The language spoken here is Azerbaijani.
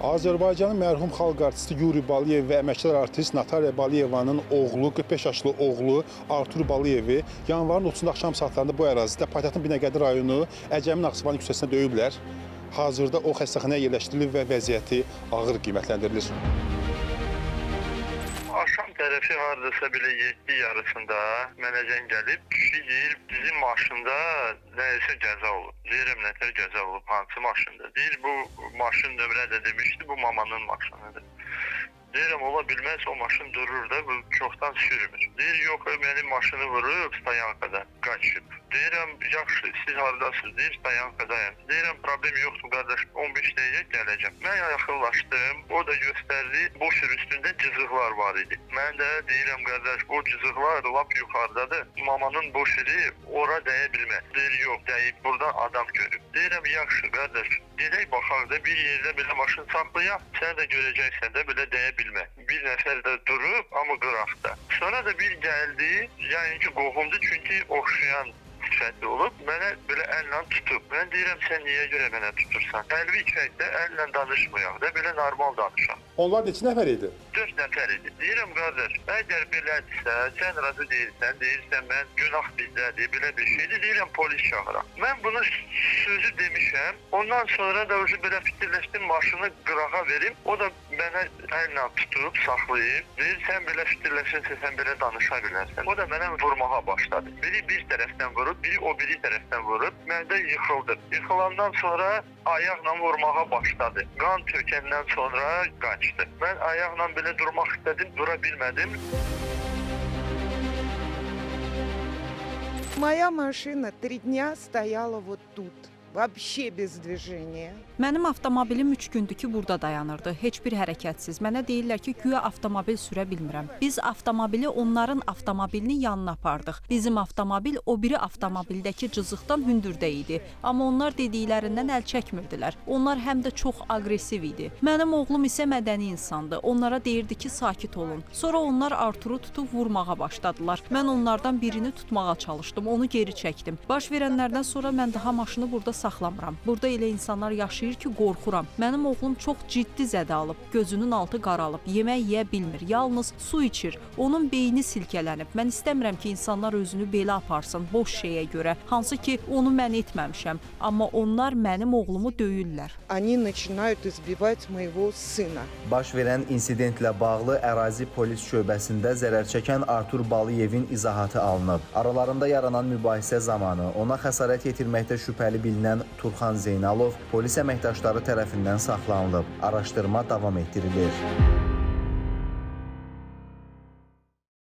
Azərbaycanın mərhum xalq artisti Yuri Baliyev və əməkdar artist Natalya Baliyevanın oğlu, 45 yaşlı oğlu Artur Baliyevi yanvarın 30-da axşam saatlarında bu ərazidə paytaxtın Binəqədi rayonu Əcəmi Naxçıvan küçəsində döyüblər. Hazırda o xəstəxanaya yerləşdirilib və vəziyyəti ağır qiymətləndirilir. Axşam tərəfi hardasa belə 7 yarısında mənə zəng gəlib, kişi deyir, bizim maşında nəyəsə qəza olub. Deyirəm, nətər qəza olub, hansı maşında? Deyir, bu maşın nömrə də demişdi, bu mamanın maşınıdır. Deyirəm, ola bilməz, o maşın durur da, bu çoxdan sürmür. Deyir, yox, mənim maşını vurub, stayankada qaçıb. Deyirəm, yaxşı, siz haradasınız? Deyir, stayankadayım. Deyirəm, problem yoxdur, qardaş, 15 dəqiqə gələcəm. Mən yaxınlaşdım, o da göstərdi, boşur üstündə cızıqlar var idi. Mən də deyirəm, qardaş, o cızıqlar lap yuxarıdadır, mamanın boşuri ora dəyə bilməz. Deyir, yox, dəyib, buradan adam görüb. Deyirəm, yaxşı, qardaş, gedək baxaq da bir yerdə belə maşın saxlayaq, sən də görəcəksən də belə dəyə bilməz. Bir nəfər də durub, amma qıraqda. Sonra da bir gəldi, yəni ki, qohumdu, çünki oxşayan sifətli olub, mənə belə əllə tutub. Mən deyirəm, sən niyə görə mənə tutursan? Qəlbi içəkdə əllə danışmayaq da, belə normal danışaq. Onlar neçə nəfər idi? 4 nəfər idi. Deyirəm, qardaş, əgər belədirsə, sən razı deyirsən, mən günah bizdədir, belə bir şeydir, deyirəm, polis çağıraq. Mən bunu sözü demişəm, ondan sonra da belə fikirləşdim, maşını qırağa verim, o da mənə əllə tutub, saxlayıb, deyir, sən belə fikirləşirsən, sən belə danışa bilərsən. O da mənə vurmağa başladı. Biri bir tərəfdən vurub, biri o biri tərəfdən vurub, mən də yıxıldım. Yıxılandan sonra ayaqla vurmağa başladı. Qan tökəndən sonra qaçdı. Mən ayaqla belə durmaq istədim, dura bilmədim. Моя машина 3 дня стояла вот тут, вообще без движения. Mənim avtomobilim 3 gündür ki, burada dayanırdı. Heç bir hərəkətsiz. Mənə deyirlər ki, güya avtomobil sürə bilmirəm. Biz avtomobili onların avtomobilinin yanına apardıq. Bizim avtomobil o biri avtomobildəki cızıqdan hündürdə idi. Amma onlar dediklərindən əl çəkmirdilər. Onlar həm də çox aqressiv idi. Mənim oğlum isə mədəni insandı. Onlara deyirdi ki, sakit olun. Sonra onlar Arturu tutub vurmağa başladılar. Mən onlardan birini tutmağa çalışdım. Onu geri çəkdim. Baş verənlərdən sonra mən daha maşını burada saxlamıram. Burada elə insanlar yaşayır ki, qorxuram. Mənim oğlum çox ciddi zədə alıb, gözünün altı qaralıb, yemək yeyə bilmir, yalnız su içir. Onun beyni silkələnib. Mən istəmirəm ki, insanlar özünü belə aparsın, boş şeyə görə. Hansı ki, onu mən etməmişəm. Amma onlar mənim oğlumu döyürlər. Они начинают избивать моего сына. Baş verən insidentlə bağlı ərazi polis şöbəsində zərər çəkən Artur Baliyevin izahatı alınıb. Aralarında yaranan mübahisə zamanı ona xəsarət yetirməkdə şübhəli bilinən Turxan Zeynalov polis əməkdaşları tərəfindən saxlanılıb. Araşdırma davam etdirilir.